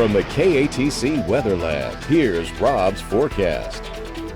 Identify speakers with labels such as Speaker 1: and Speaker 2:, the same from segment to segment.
Speaker 1: From the KATC Weather Lab, here's Rob's forecast.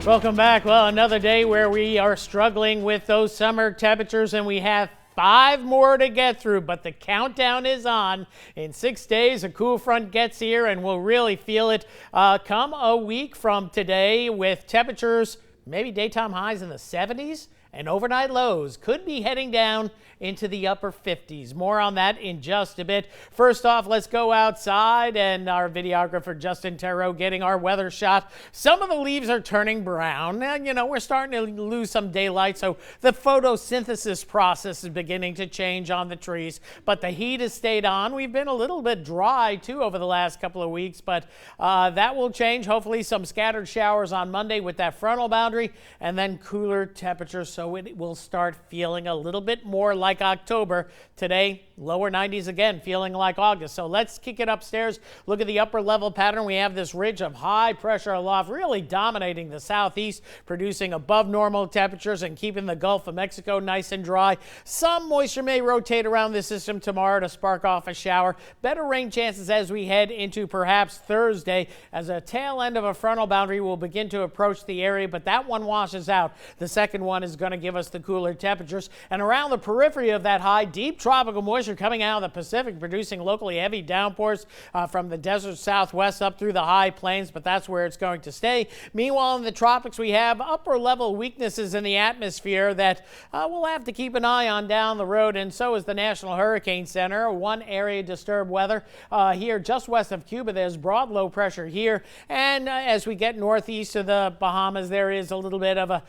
Speaker 2: Welcome back. Well, another day where we are struggling with those summer temperatures, and we have 5 more to get through, but the countdown is on. In 6 days, a cool front gets here, and we'll really feel it come a week from today, with temperatures maybe daytime highs in the 70s and overnight lows could be heading down into the upper 50s. More on that in just a bit. First off, let's go outside, and our videographer Justin Terrell getting our weather shot. Some of the leaves are turning brown, and we're starting to lose some daylight, so the photosynthesis process is beginning to change on the trees, but the heat has stayed on. We've been a little bit dry too over the last couple of weeks, but that will change. Hopefully some scattered showers on Monday with that frontal boundary, and then cooler temperatures, so it will start feeling a little bit more like October. Today, lower 90s again, feeling like August. So let's kick it upstairs. Look at the upper level pattern. We have this ridge of high pressure aloft really dominating the southeast, producing above normal temperatures and keeping the Gulf of Mexico nice and dry. Some moisture may rotate around the system tomorrow to spark off a shower. Better rain chances as we head into perhaps Thursday, as a tail end of a frontal boundary will begin to approach the area, but that one washes out. The second one is going to give us the cooler temperatures, and around the periphery of that high, deep tropical moisture coming out of the Pacific, producing locally heavy downpours from the desert southwest up through the high plains, but that's where it's going to stay. Meanwhile, in the tropics, we have upper level weaknesses in the atmosphere that we'll have to keep an eye on down the road, and so is the National Hurricane Center. One area disturbed weather here just west of Cuba. There's broad low pressure here, and as we get northeast of the Bahamas, there is a little bit of a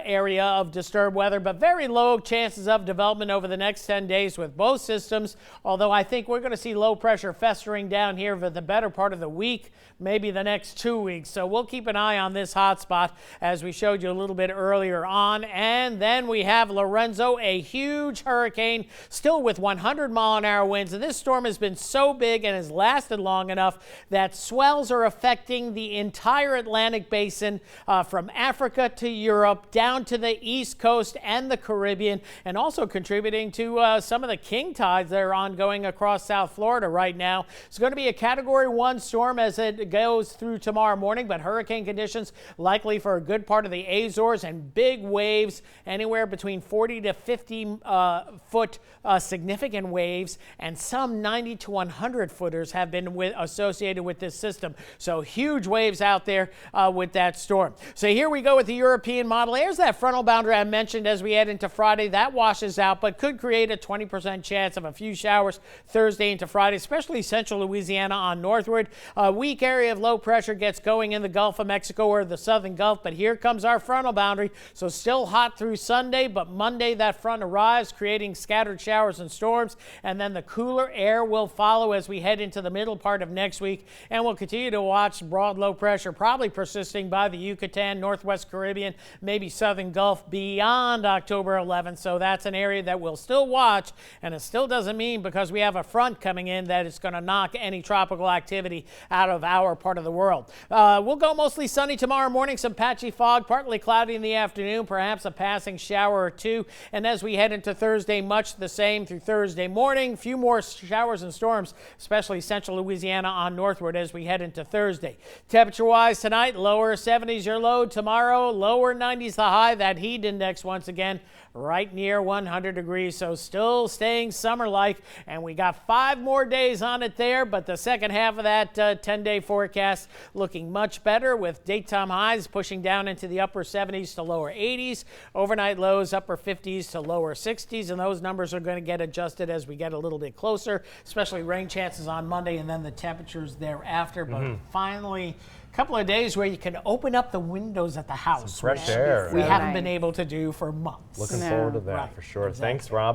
Speaker 2: area of disturbed weather, but very low chances of development over the next 10 days with both systems, although I think we're going to see low pressure festering down here for the better part of the week, maybe the next 2 weeks. So we'll keep an eye on this hot spot as we showed you a little bit earlier on. And then we have Lorenzo, a huge hurricane, still with 100-mile-an-hour winds. And this storm has been so big and has lasted long enough that swells are affecting the entire Atlantic basin from Africa to Europe, down to the East Coast and the Caribbean, and also contributing to some of the king tides that are ongoing across South Florida right now. It's going to be a Category 1 storm as it goes through tomorrow morning, but hurricane conditions likely for a good part of the Azores, and big waves, anywhere between 40 to 50 foot significant waves, and some 90 to 100 footers have been associated with this system. So huge waves out there with that storm. So here we go with the European model. There's that frontal boundary I mentioned as we head into Friday. That washes out, but could create a 20% chance of a few showers Thursday into Friday, especially central Louisiana on northward. A weak area of low pressure gets going in the Gulf of Mexico or the southern Gulf, but here comes our frontal boundary. So still hot through Sunday, but Monday that front arrives, creating scattered showers and storms, and then the cooler air will follow as we head into the middle part of next week, and we'll continue to watch broad low pressure probably persisting by the Yucatan, Northwest Caribbean, maybe southern Gulf beyond October 11th. So that's an area that we'll still watch, and it still doesn't mean because we have a front coming in that it's going to knock any tropical activity out of our part of the world. We'll go mostly sunny tomorrow morning, some patchy fog, partly cloudy in the afternoon, perhaps a passing shower or two, and as we head into Thursday, much the same through Thursday morning. Few more showers and storms, especially central Louisiana on northward as we head into Thursday. Temperature-wise tonight, lower 70s your low. Tomorrow, lower 90s the high. That heat index once again right near 100 degrees, so still staying summer-like, and we got 5 more days on it there, but the second half of that 10-day forecast looking much better, with daytime highs pushing down into the upper 70s to lower 80s, overnight lows upper 50s to lower 60s, and those numbers are going to get adjusted as we get a little bit closer, especially rain chances on Monday and then the temperatures thereafter. But finally, a couple of days where you can open up the windows at the house.
Speaker 3: Some fresh air.
Speaker 2: We haven't been able to do for months.
Speaker 3: Looking forward to that for sure.
Speaker 2: Exactly.
Speaker 3: Thanks, Rob.